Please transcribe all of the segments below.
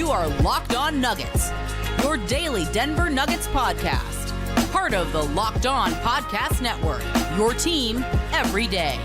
You are Locked On Nuggets, your daily Denver Nuggets podcast. Part of the Locked On Podcast Network, your team every day.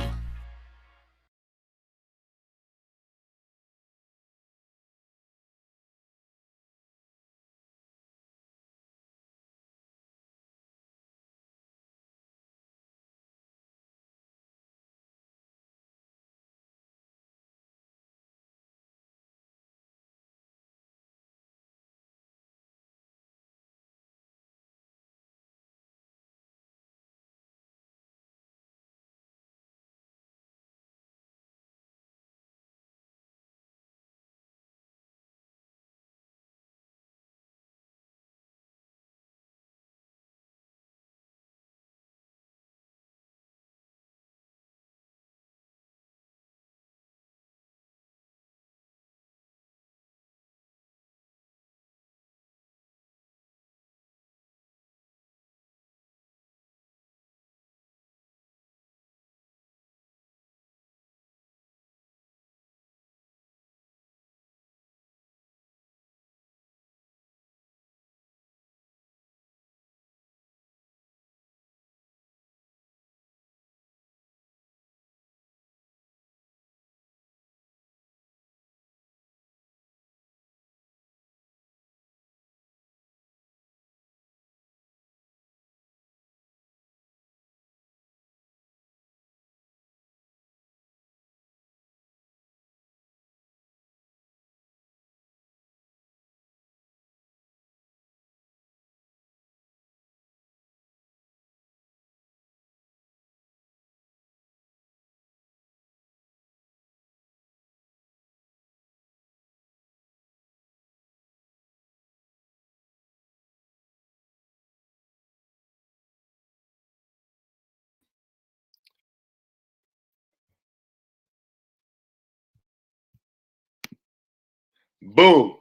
Boom.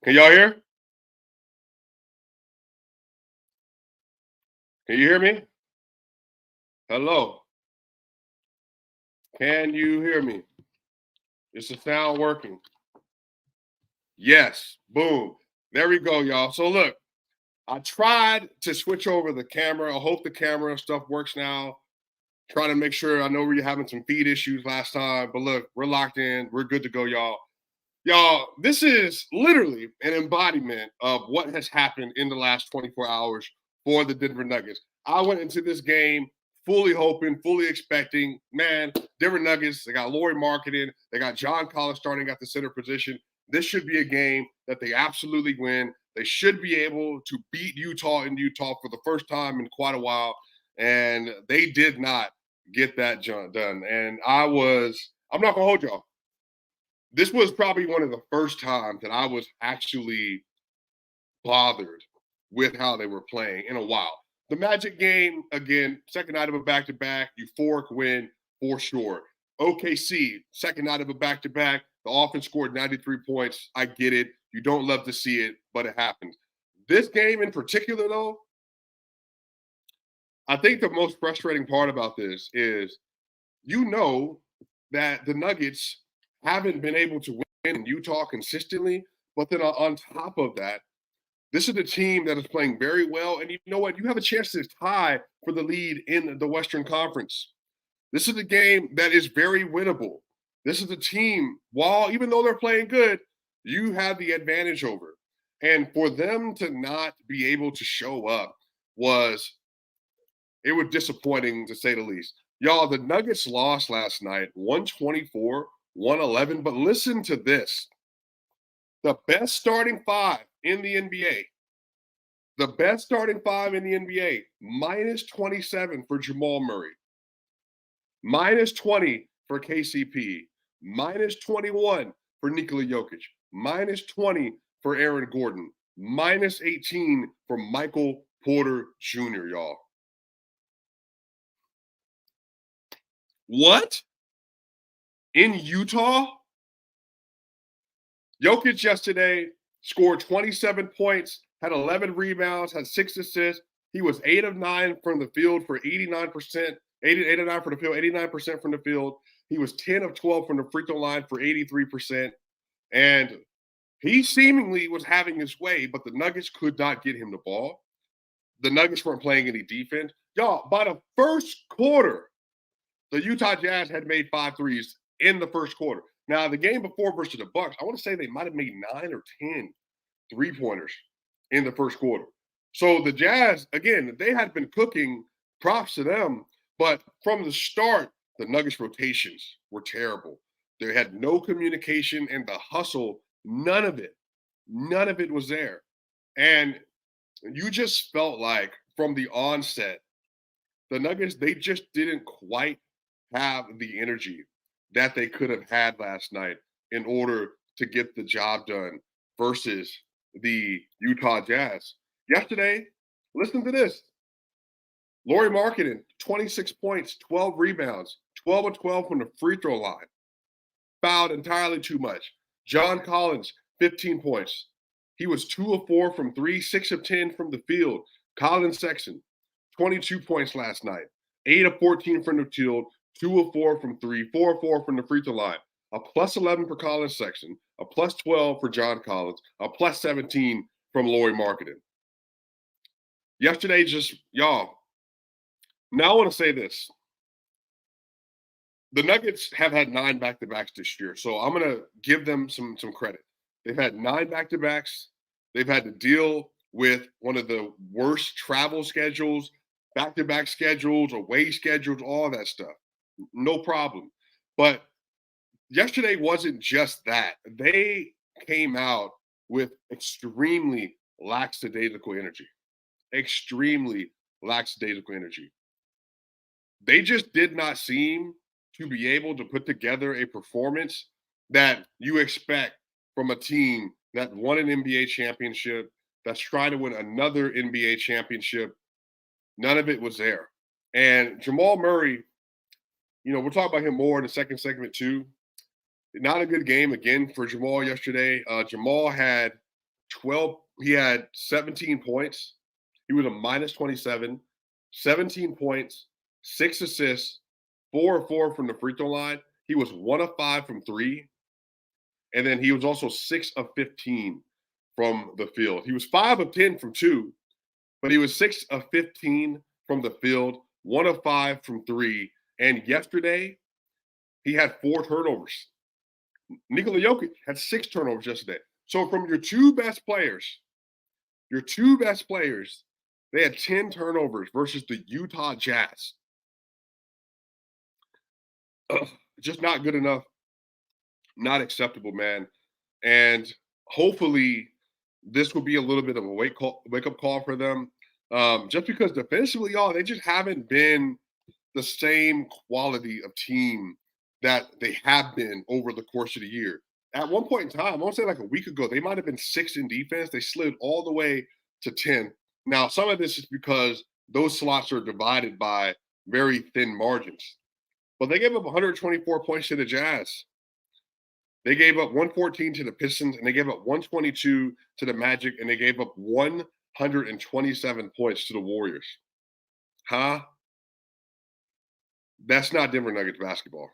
Can y'all hear? Can you hear me? Hello. Can you hear me? Is the sound working? Yes. Boom. There we go, y'all. So look, I tried to switch over the camera. I hope the camera stuff works now. Trying to make sure. I know we were having some feed issues last time, but look, we're locked in. We're good to go, y'all. Y'all, this is literally an embodiment of what has happened in the last 24 hours for the Denver Nuggets. I went into this game fully hoping, fully expecting, man, Denver Nuggets, they got Lauri Markkanen, they got John Collins starting at the center position. This should be a game that they absolutely win. They should be able to beat Utah in Utah for the first time in quite a while, and they did not get that done. And I'm not going to hold y'all. This was probably one of the first times that I was actually bothered with how they were playing in a while. The Magic game, again, second night of a back-to-back, euphoric win for sure. OKC, second night of a back-to-back, the offense scored 93 points. I get it. You don't love to see it, but it happens. This game in particular, though, I think the most frustrating part about this is that the Nuggets haven't been able to win in Utah consistently, but then on top of that, this is a team that is playing very well, and you know what? You have a chance to tie for the lead in the Western Conference. This is a game that is very winnable. This is a team, even though they're playing good, you have the advantage over. And for them to not be able to show up was disappointing, to say the least. Y'all, the Nuggets lost last night, 124-111, but listen to this. The best starting five in the NBA. The best starting five in the NBA, minus 27 for Jamal Murray, minus 20 for KCP, minus 21 for Nikola Jokic, minus 20 for Aaron Gordon, minus 18 for Michael Porter Jr., y'all. What? In Utah? Jokic yesterday scored 27 points, had 11 rebounds, had 6 assists. He was 8 of 9 from the field for 89%, 8 of 9 from the field, 89% from the field. He was 10 of 12 from the free throw line for 83%. And He seemingly was having his way, but the Nuggets could not get him the ball. The Nuggets weren't playing any defense. Y'all, by the first quarter, the Utah Jazz had made 5 threes in the first quarter. Now, the game before versus the Bucks, I want to say they might have made 9 or 10 3-pointers in the first quarter. So the Jazz, again, they had been cooking, props to them. But from the start, the Nuggets rotations were terrible. They had no communication, and the hustle, none of it was there. And you just felt like from the onset, the Nuggets, they just didn't quite have the energy that they could have had last night in order to get the job done versus the Utah Jazz. Yesterday, listen to this. Lauri Markkanen, 26 points, 12 rebounds, 12 of 12 from the free throw line. Fouled entirely too much. John Collins, 15 points. He was 2 of 4 from 3, 6 of 10 from the field. Colin Sexton, 22 points last night. 8 of 14 from the field, 2 of 4 from 3, 4 of 4 from the free throw line. A plus 11 for Colin Sexton, a plus 12 for John Collins, a plus 17 from Lauri Markkanen. Yesterday, just, y'all, now I want to say this. The Nuggets have had 9 back-to-backs this year, so I'm going to give them some credit. They've had 9 back-to-backs. They've had to deal with one of the worst travel schedules, back-to-back schedules, away schedules, all that stuff. No problem. But yesterday wasn't just that. They came out with extremely lackadaisical energy. Extremely lackadaisical energy. They just did not seem to be able to put together a performance that you expect from a team that won an NBA championship, that's trying to win another NBA championship. None of it was there. And Jamal Murray, we'll talk about him more in the second segment too. Not a good game again for Jamal yesterday. Jamal had 17 points. He was a minus 27, 17 points, 6 assists, 4 of 4 from the free throw line. He was 1 of 5 from 3. And then he was also 6 of 15 from the field. He was 5 of 10 from 2, but he was 6 of 15 from the field, 1 of 5 from 3. And yesterday, he had 4 turnovers. Nikola Jokic had 6 turnovers yesterday. So from your two best players, they had 10 turnovers versus the Utah Jazz. Just not good enough. Not acceptable, man. And hopefully this will be a little bit of a wake-up call for them. Just because defensively, y'all, they just haven't been the same quality of team that they have been over the course of the year. At one point in time, I want to say like a week ago, they might have been 6 in defense. They slid all the way to 10. Now, some of this is because those slots are divided by very thin margins. But they gave up 124 points to the Jazz. They gave up 114 to the Pistons, and they gave up 122 to the Magic, and they gave up 127 points to the Warriors. Huh? That's not Denver Nuggets basketball.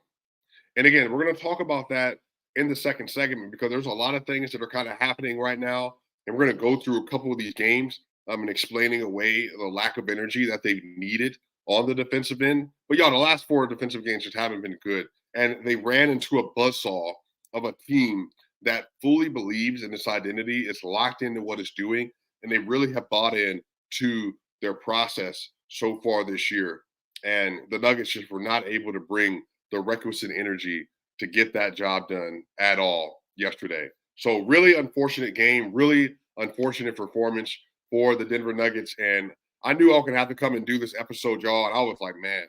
And again, we're going to talk about that in the second segment because there's a lot of things that are kind of happening right now. And we're going to go through a couple of these games and explaining away the lack of energy that they've needed on the defensive end. But, y'all, the last 4 defensive games just haven't been good. And they ran into a buzzsaw of a team that fully believes in its identity, is locked into what it's doing, and they really have bought in to their process so far this year. And the Nuggets just were not able to bring the requisite energy to get that job done at all yesterday. So really unfortunate game, really unfortunate performance for the Denver Nuggets. And I knew I was going to have to come and do this episode, y'all. And I was like, man,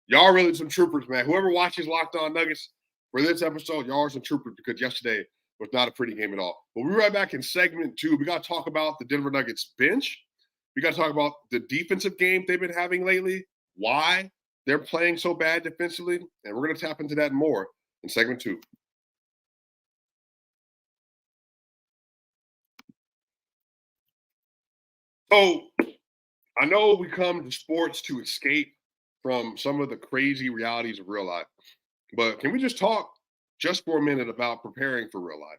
y'all really some troopers, man. Whoever watches Locked On Nuggets for this episode, y'all are some troopers because yesterday was not a pretty game at all. But we'll be right back in segment 2. We got to talk about the Denver Nuggets bench. We got to talk about the defensive game they've been having lately, why they're playing so bad defensively, and we're going to tap into that more in segment 2. So I know we come to sports to escape from some of the crazy realities of real life, but can we just talk just for a minute about preparing for real life?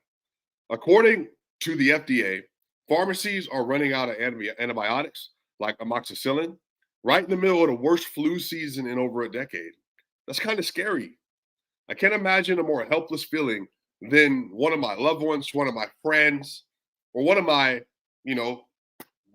According to the FDA, pharmacies are running out of antibiotics like amoxicillin right in the middle of the worst flu season in over a decade. That's kind of scary. I can't imagine a more helpless feeling than one of my loved ones, one of my friends, or one of my, you know,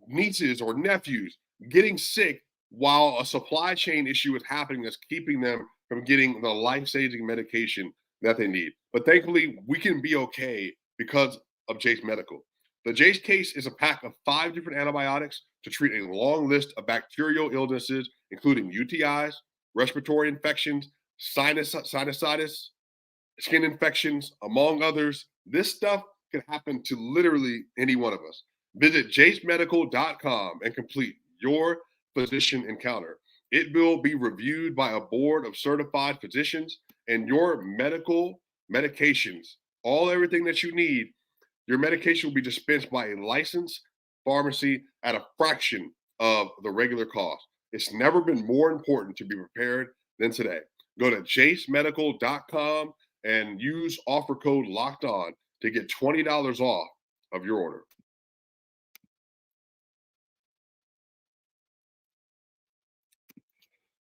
nieces or nephews getting sick while a supply chain issue is happening that's keeping them from getting the life-saving medication that they need. But thankfully, we can be okay because of Jase Medical. The Jase case is a pack of 5 different antibiotics to treat a long list of bacterial illnesses, including UTIs, respiratory infections, sinusitis, skin infections, among others. This stuff can happen to literally any one of us. Visit jasemedical.com and complete your physician encounter. It will be reviewed by a board of certified physicians, and your medical medications, everything that you need, your medication will be dispensed by a licensed pharmacy at a fraction of the regular cost. It's never been more important to be prepared than today. Go to jasemedical.com and use offer code locked on to get $20 off of your order.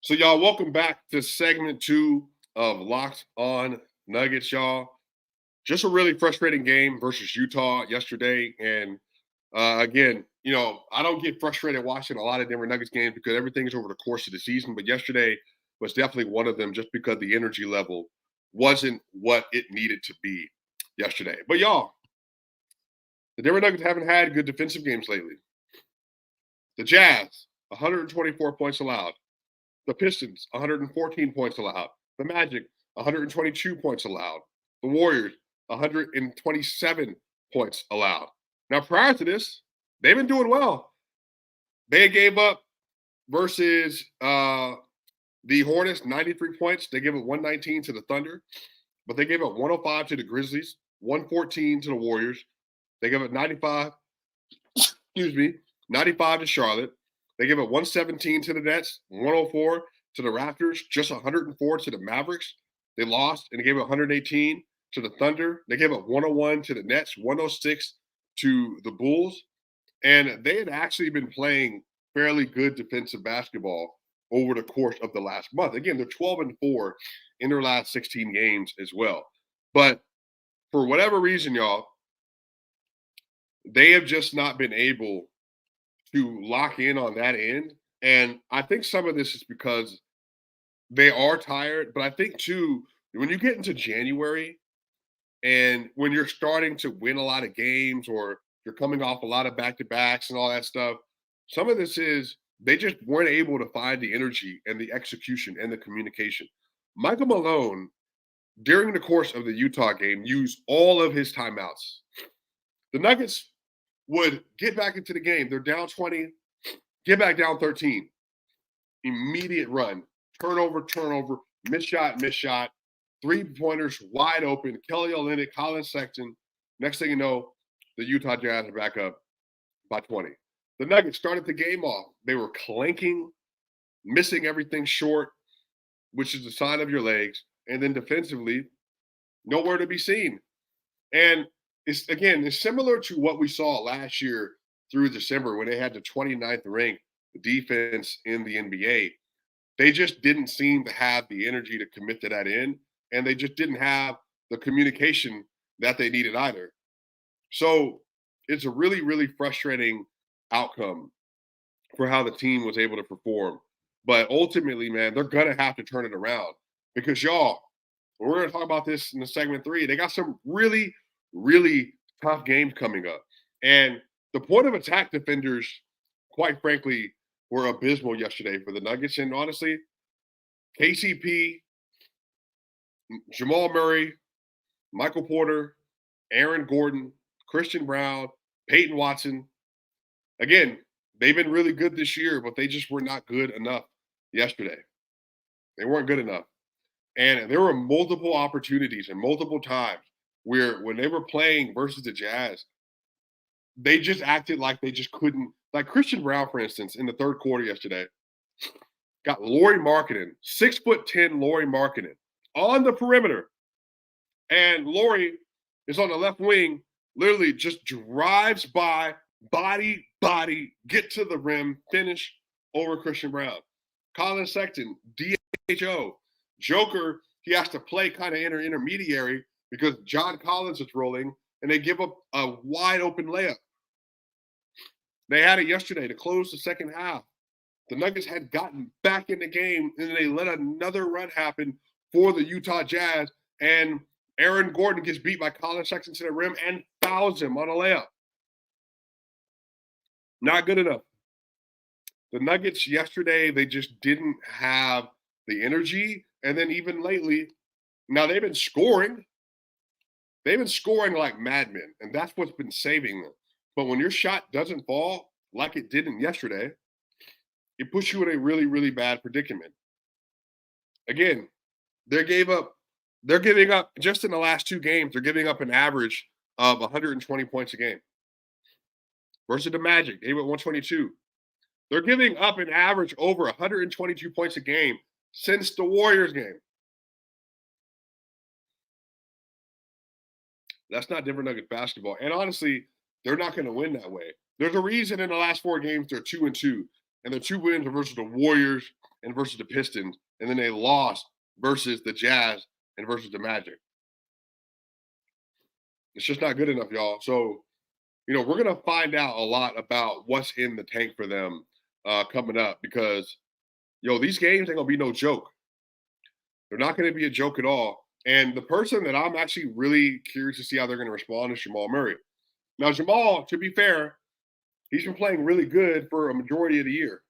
So, y'all, welcome back to segment 2 of Locked On Nuggets, y'all. Just a really frustrating game versus Utah yesterday. And again, I don't get frustrated watching a lot of Denver Nuggets games because everything's over the course of the season. But yesterday was definitely one of them just because the energy level wasn't what it needed to be yesterday. But, y'all, the Denver Nuggets haven't had good defensive games lately. The Jazz, 124 points allowed. The Pistons, 114 points allowed. The Magic, 122 points allowed. The Warriors, 127 points allowed. Now, prior to this, they've been doing well. They gave up versus the Hornets 93 points. They gave up 119 to the Thunder, but they gave up 105 to the Grizzlies, 114 to the Warriors. They gave up 95 to Charlotte. They gave up 117 to the Nets, 104 to the Raptors, just 104 to the Mavericks. They lost and they gave up 118 to the Thunder. They gave up 101 to the Nets, 106 to the Bulls. And they had actually been playing fairly good defensive basketball over the course of the last month. Again, they're 12-4 in their last 16 games as well. But for whatever reason, y'all, they have just not been able to lock in on that end. And I think some of this is because they are tired. But I think, too, when you get into January and when you're starting to win a lot of games or you're coming off a lot of back-to-backs and all that stuff, some of this is they just weren't able to find the energy and the execution and the communication. Michael Malone, during the course of the Utah game, used all of his timeouts. The Nuggets would get back into the game. They're down 20, get back down 13. Immediate run, turnover, miss shot, three-pointers wide open. Kelly Olynyk, Colin Sexton. Next thing you know, the Utah Jazz are back up by 20. The Nuggets started the game off. They were clanking, missing everything short, which is a sign of your legs. And then defensively, nowhere to be seen. And it's similar to what we saw last year through December when they had the 29th ranked defense in the NBA. They just didn't seem to have the energy to commit to that end, and they just didn't have the communication that they needed either. So it's a really, really frustrating outcome for how the team was able to perform. But ultimately, man, they're going to have to turn it around because, y'all, we're going to talk about this in the segment 3. They got some really, really tough games coming up. And the point of attack defenders, quite frankly, were abysmal yesterday for the Nuggets. And honestly, KCP, Jamal Murray, Michael Porter, Aaron Gordon, Christian Brown, Peyton Watson. Again, they've been really good this year, but they just were not good enough yesterday. They weren't good enough. And there were multiple opportunities and multiple times where when they were playing versus the Jazz, they just acted like they just couldn't. Like Christian Brown, for instance, in the third quarter yesterday, got Lauri Markkanen, 6'10" Lauri Markkanen on the perimeter. And Lauri is on the left wing literally just drives by, body, get to the rim, finish over Christian Brown. Colin Sexton, DHO. Joker, he has to play kind of intermediary because John Collins is rolling, and they give up a wide open layup. They had it yesterday to close the second half. The Nuggets had gotten back in the game, and then they let another run happen for the Utah Jazz, and Aaron Gordon gets beat by Colin Sexton to the rim and fouls him on a layup. Not good enough. The Nuggets yesterday, they just didn't have the energy. And then even lately, now they've been scoring. They've been scoring like madmen, and that's what's been saving them. But when your shot doesn't fall like it didn't yesterday, it puts you in a really, really bad predicament. Again, they're giving up just in the last two games, they're giving up an average of 120 points a game. Versus the Magic, they went 122. They're giving up an average over 122 points a game since the Warriors game. That's not Denver Nuggets basketball. And honestly, they're not going to win that way. There's a reason in the last four games they're 2-2. And their two wins are versus the Warriors and versus the Pistons. And then they lost versus the Jazz and versus the Magic. It's just not good enough, y'all. So, we're going to find out a lot about what's in the tank for them coming up because, these games ain't going to be no joke. They're not going to be a joke at all. And the person that I'm actually really curious to see how they're going to respond is Jamal Murray. Now, Jamal, to be fair, he's been playing really good for a majority of the year.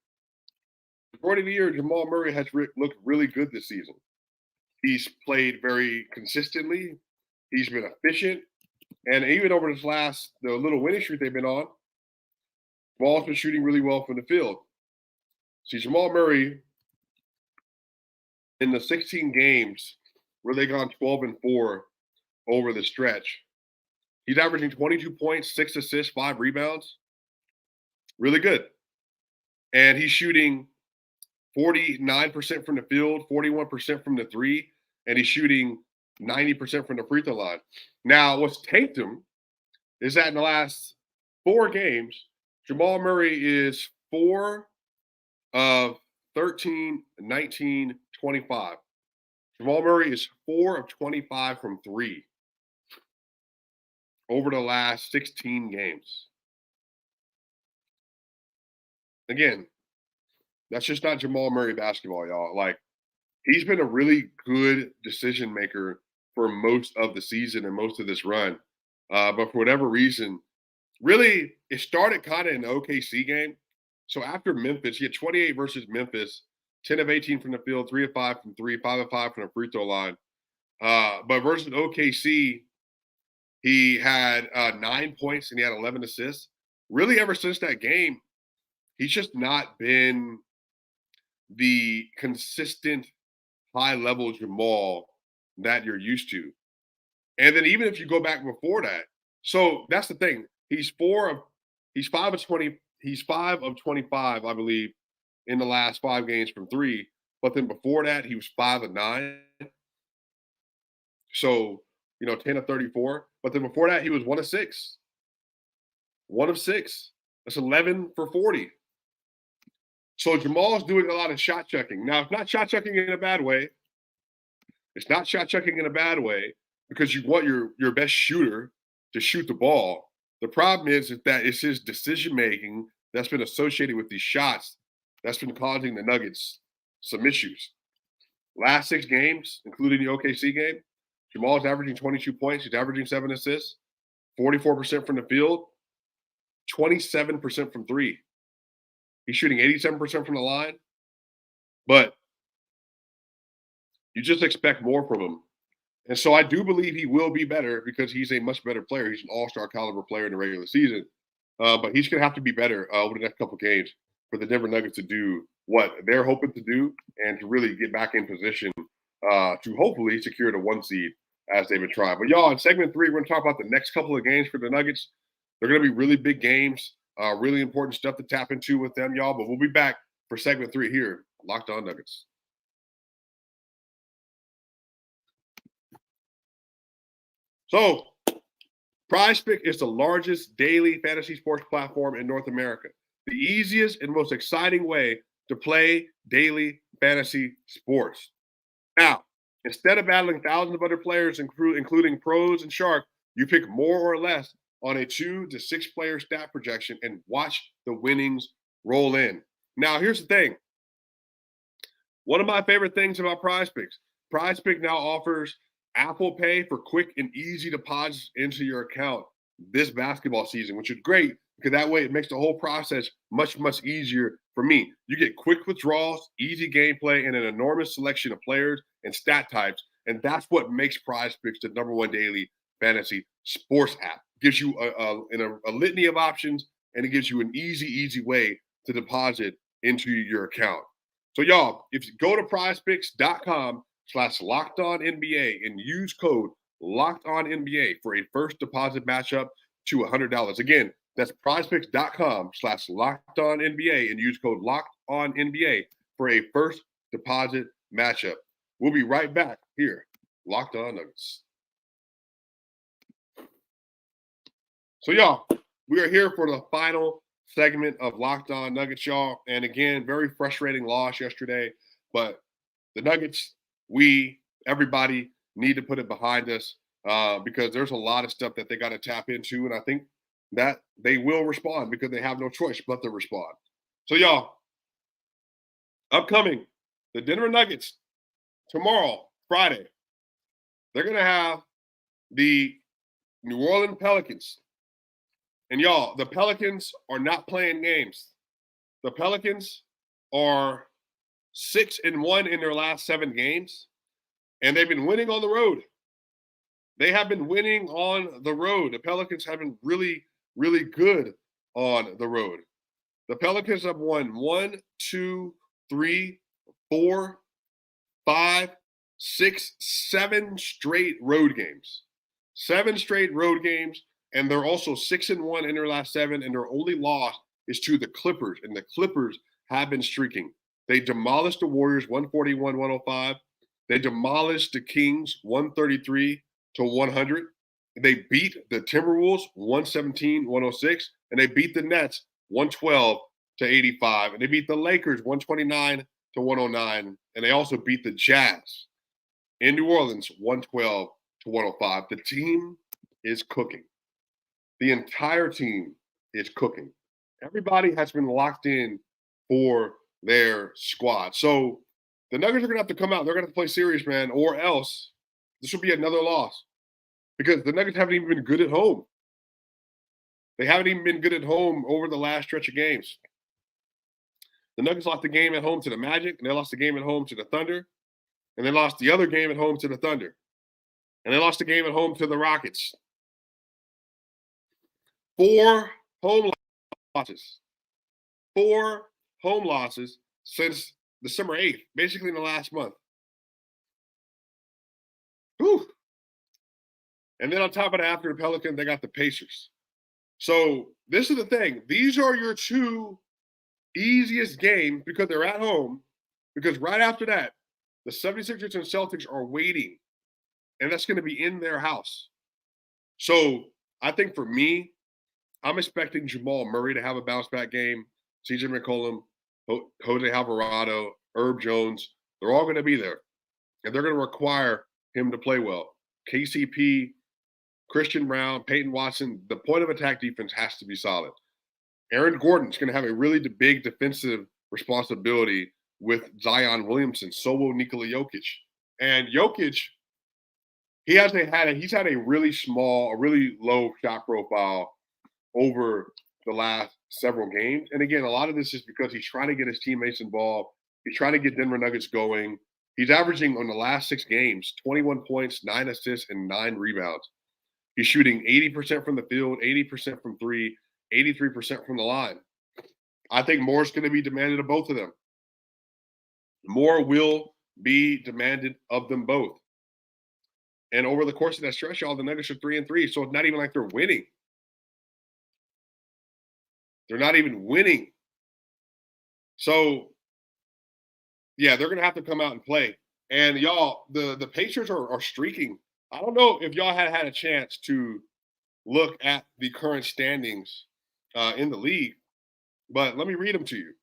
Majority of the year, Jamal Murray has looked really good this season. He's played very consistently. He's been efficient. And even over this the little winning streak they've been on, Jamal's been shooting really well from the field. See, Jamal Murray, in the 16 games where they gone 12-4 over the stretch, he's averaging 22 points, 6 assists, 5 rebounds. Really good. And he's shooting 49% from the field, 41% from the three, and he's shooting 90% from the free throw line. Now, what's tanked him is that in the last 4 games, Jamal Murray is 4 of 13, 19, 25. Jamal Murray is 4 of 25 from 3 over the last 16 games. Again, that's just not Jamal Murray basketball, y'all. Like, he's been a really good decision maker for most of the season and most of this run. But for whatever reason, really, it started kind of in the OKC game. So after Memphis, he had 28 versus Memphis, 10 of 18 from the field, 3 of 5 from 3, 5 of 5 from the free throw line. But versus OKC, he had 9 points and he had 11 assists. Really, ever since that game, he's just not been the consistent high-level Jamal that you're used to. And then even if you go back before that, so that's the thing. He's 5 of 25, I believe, in the last 5 games from 3. But then before that, he was 5 of 9. So, 10 of 34. But then before that, he was 1 of 6. 1 of 6. That's 11 for 40. So Jamal's doing a lot of shot checking. Now, it's not shot checking in a bad way. It's not shot checking in a bad way because you want your best shooter to shoot the ball. The problem is that it's his decision making that's been associated with these shots that's been causing the Nuggets some issues. Last 6 games, including the OKC game, Jamal's averaging 22 points. He's averaging 7 assists, 44% from the field, 27% from 3. He's shooting 87% from the line, but you just expect more from him. And so I do believe he will be better because he's a much better player. He's an all-star caliber player in the regular season. But he's going to have to be better over the next couple of games for the Denver Nuggets to do what they're hoping to do and to really get back in position to hopefully secure the 1 seed as they've been trying. But y'all, in segment 3, we're going to talk about the next couple of games for the Nuggets. They're going to be really big games, really important stuff to tap into with them, y'all. But we'll be back for segment 3 here, Locked On Nuggets. So, PrizePick is the largest daily fantasy sports platform in North America. The easiest and most exciting way to play daily fantasy sports. Now, instead of battling thousands of other players, including pros and sharks, you pick more or less on a 2 to 6 player stat projection and watch the winnings roll in. Now, here's the thing. One of my favorite things about PrizePicks, PrizePick now offers Apple Pay for quick and easy deposits into your account this basketball season, which is great because that way it makes the whole process much, much easier for me. You get quick withdrawals, easy gameplay, and an enormous selection of players and stat types. And that's what makes PrizePicks the #1 daily fantasy sports app. It gives you a litany of options, and it gives you an easy way to deposit into your account. So, y'all, if you go to prizepicks.com/LockedOnNBA and use code LockedOnNBA for a first deposit matchup to $100. Again, that's prizepicks.com/LockedOnNBA and use code LockedOnNBA for a first deposit matchup. We'll be right back here, Locked On Nuggets. So, y'all, we are here for the final segment of Locked On Nuggets, y'all. And again, very frustrating loss yesterday. But the Nuggets, everybody need to put it behind us because there's a lot of stuff that they got to tap into. And I think that they will respond because they have no choice but to respond. So, y'all, upcoming, the Denver Nuggets, tomorrow, Friday, they're going to have the New Orleans Pelicans. And y'all, the Pelicans are not playing games. The Pelicans are 6-1 in their last 7 games, and they've been winning on the road. They have been winning on the road. The Pelicans have been really, really good on the road. The Pelicans have won 1, 2, 3, 4, 5, 6, 7 straight road games. 7 straight road games. And they're also 6-1 in their last 7, and their only loss is to the Clippers. And the Clippers have been streaking. They demolished the Warriors 141-105. They demolished the Kings 133-100. They beat the Timberwolves 117-106, and they beat the Nets 112-85. And they beat the Lakers 129-109, and they also beat the Jazz in New Orleans 112-105. The team is cooking. The entire team is cooking. Everybody has been locked in for their squad. So the Nuggets are going to have to come out. They're going to have to play serious, man, or else this will be another loss because the Nuggets haven't even been good at home. They haven't even been good at home over the last stretch of games. The Nuggets lost the game at home to the Magic, and they lost the game at home to the Thunder, and they lost the other game at home to the Thunder, and they lost the game at home to the Rockets. 4 home losses. 4 home losses since December 8th, basically in the last month. Whew. And then on top of that, after the Pelicans, they got the Pacers. So this is the thing. These are your 2 easiest games because they're at home. Because right after that, the 76ers and Celtics are waiting. And that's going to be in their house. So I think for me, I'm expecting Jamal Murray to have a bounce-back game. CJ McCollum, Jose Alvarado, Herb Jones, they're all going to be there. And they're going to require him to play well. KCP, Christian Brown, Peyton Watson, the point of attack defense has to be solid. Aaron Gordon's going to have a really big defensive responsibility with Zion Williamson, Solo Nikola Jokic. And Jokic, he's had a really small, a really low shot profile over the last several games. And again, a lot of this is because he's trying to get his teammates involved. He's trying to get Denver Nuggets going. He's averaging on the last 6 games, 21 points, 9 assists, and 9 rebounds. He's shooting 80% from the field, 80% from 3, 83% from the line. I think more is going to be demanded of both of them. More will be demanded of them both. And over the course of that stretch, y'all, the Nuggets are 3-3. So it's not even like they're winning. They're not even winning. So, yeah, they're going to have to come out and play. And, y'all, the Pacers are streaking. I don't know if y'all had a chance to look at the current standings in the league, but let me read them to you.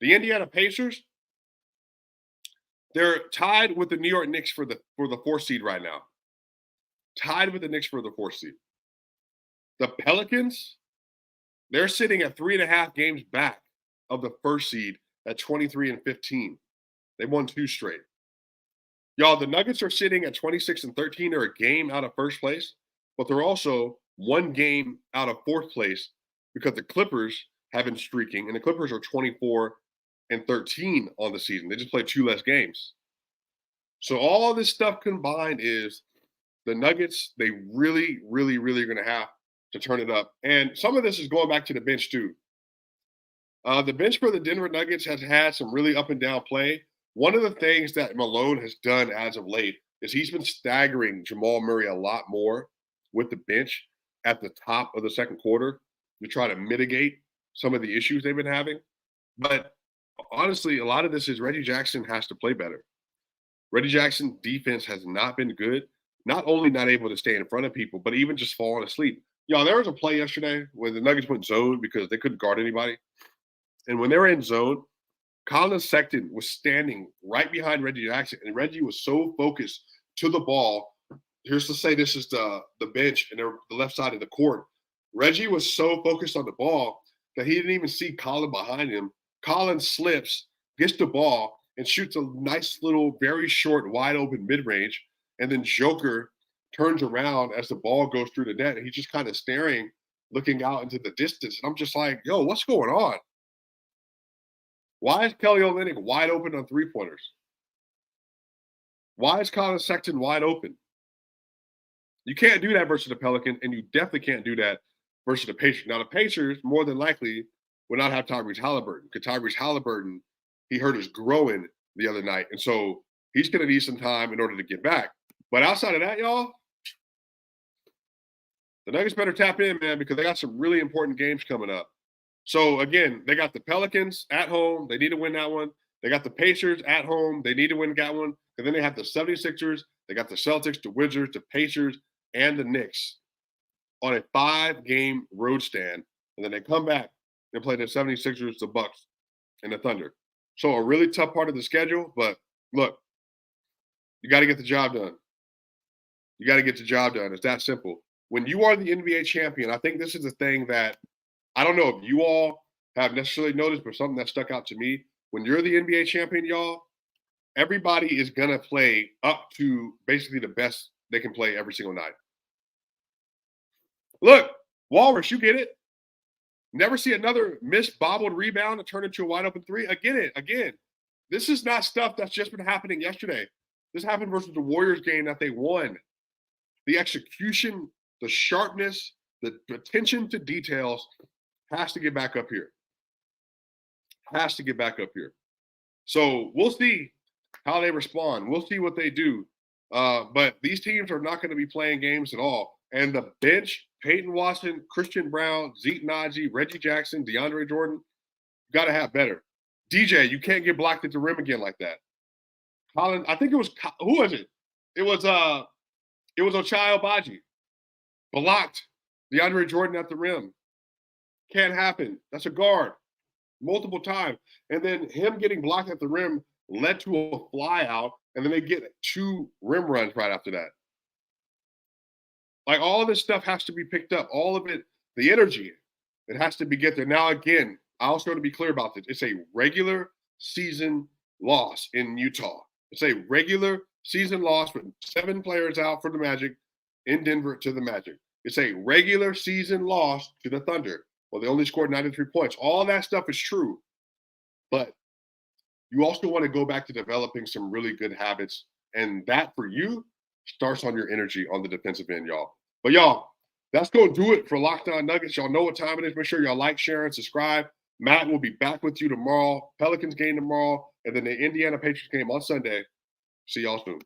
The Indiana Pacers, they're tied with the New York Knicks for the 4th seed right now. Tied with the Knicks for the 4th seed. The Pelicans, they're sitting at 3.5 games back of the 1st seed at 23-15. They won 2 straight. Y'all, the Nuggets are sitting at 26-13. They're a game out of 1st place, but they're also 1 game out of 4th place because the Clippers have been streaking, and the Clippers are 24-13 on the season. They just played 2 less games. So all of this stuff combined is the Nuggets, they really, really, really are going to have to turn it up. And some of this is going back to the bench too. The bench for the Denver Nuggets has had some really up and down play. One of the things that Malone has done as of late is he's been staggering Jamal Murray a lot more with the bench at the top of the 2nd quarter to try to mitigate some of the issues they've been having. But honestly, a lot of this is Reggie Jackson has to play better. Reggie Jackson's defense has not been good, not only not able to stay in front of people, but even just falling asleep. Y'all, there was a play yesterday where the Nuggets went zone because they couldn't guard anybody. And when they were in zone, Colin Sexton was standing right behind Reggie Jackson, and Reggie was so focused to the ball. Here's to say this is the bench and the left side of the court. Reggie was so focused on the ball that he didn't even see Colin behind him. Colin slips, gets the ball, and shoots a nice little, very short, wide open mid-range. And then Joker turns around as the ball goes through the net, and he's just kind of staring, looking out into the distance. And I'm just like, yo, what's going on? Why is Kelly Olynyk wide open on 3-pointers? Why is Colin Sexton wide open? You can't do that versus the Pelicans, and you definitely can't do that versus the Pacers. Now, the Pacers, more than likely, will not have Tyrese Halliburton because Tyrese Halliburton, he hurt his groin the other night. And so he's going to need some time in order to get back. But outside of that, y'all, the Nuggets better tap in, man, because they got some really important games coming up. So, again, they got the Pelicans at home. They need to win that one. They got the Pacers at home. They need to win that one. And then they have the 76ers. They got the Celtics, the Wizards, the Pacers, and the Knicks on a 5-game road stand. And then they come back and play the 76ers, the Bucks, and the Thunder. So a really tough part of the schedule. But, look, you got to get the job done. You got to get the job done. It's that simple. When you are the NBA champion, I think this is the thing that I don't know if you all have necessarily noticed, but something that stuck out to me. When you're the NBA champion, y'all, everybody is going to play up to basically the best they can play every single night. Look, Walrus, you get it. Never see another missed bobbled rebound and turn into a wide open 3. I get it. Again, this is not stuff that's just been happening yesterday. This happened versus the Warriors game that they won. The execution, the sharpness, the attention to details has to get back up here. Has to get back up here. So we'll see how they respond. We'll see what they do. But these teams are not going to be playing games at all. And the bench, Peyton Watson, Christian Brown, Zeke Naji, Reggie Jackson, DeAndre Jordan, you got to have better. DJ, you can't get blocked at the rim again like that. Colin, I think it was, who was it? It was Ochai Agbaji. Blocked DeAndre Jordan at the rim. Can't happen. That's a guard. Multiple times. And then him getting blocked at the rim led to a fly out, and then they get 2 rim runs right after that. Like, all of this stuff has to be picked up. All of it, the energy, it has to be get there. Now, again, I also want to be clear about this. It's a regular season loss in Utah. It's a regular season loss with 7 players out for the Magic in Denver to the Magic. It's a regular season loss to the Thunder. Well, they only scored 93 points. All that stuff is true. But you also want to go back to developing some really good habits. And that, for you, starts on your energy on the defensive end, y'all. But, y'all, that's going to do it for Locked On Nuggets. Y'all know what time it is. Make sure y'all like, share, and subscribe. Matt will be back with you tomorrow. Pelicans game tomorrow. And then the Indiana Patriots game on Sunday. See y'all soon.